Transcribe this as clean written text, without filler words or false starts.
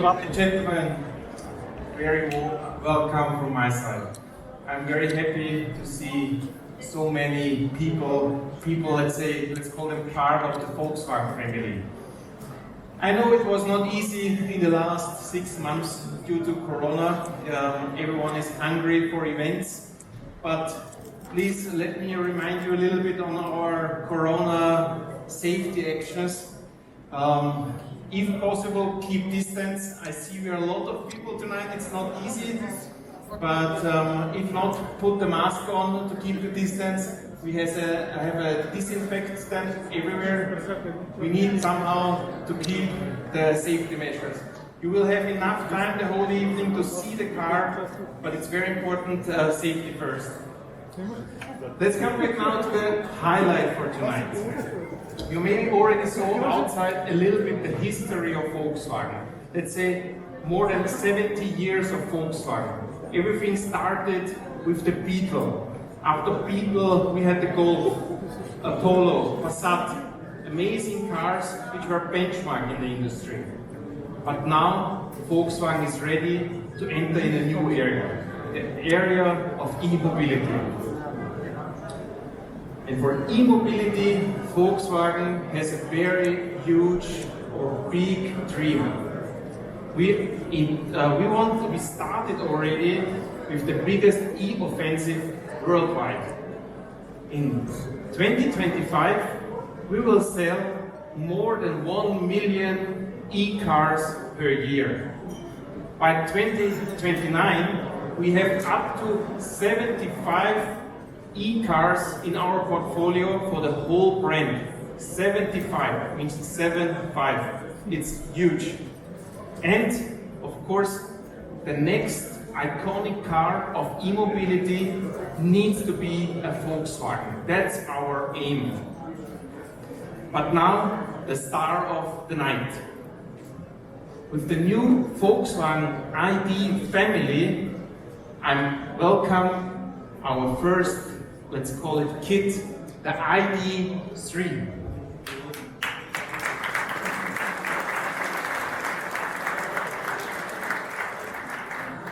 and gentlemen, very welcome from my side. I'm very happy to see so many people, let's call them part of the Volkswagen family. I know it was not easy in the last 6 months due to Corona. Everyone is hungry for events, but please let me remind you a little bit on our Corona safety actions. If possible, keep distance. I see we are a lot of people tonight, it's not easy, but if not, put the mask on to keep the distance. I have a disinfectant everywhere. We need somehow to keep the safety measures. You will have enough time the whole evening to see the car, but it's very important, safety first. Let's come back now to the highlight for tonight. You maybe already saw outside a little bit the history of Volkswagen. Let's say more than 70 years of Volkswagen. Everything started with the Beetle. After Beetle, we had the Golf, Polo, Passat, amazing cars which were benchmark in the industry. But now Volkswagen is ready to enter in a new area, the area of e-mobility. And for e-mobility, Volkswagen has a very huge or big dream. We started already with the biggest e-offensive worldwide. In 2025, we will sell more than 1 million e-cars per year. By 2029, we have up to 75 e-cars in our portfolio for the whole brand. 75 means 75. It's huge. And of course, the next iconic car of e-mobility needs to be a Volkswagen. That's our aim. But now, the star of the night. With the new Volkswagen ID family, I welcome our first, let's call it kit, the ID.3.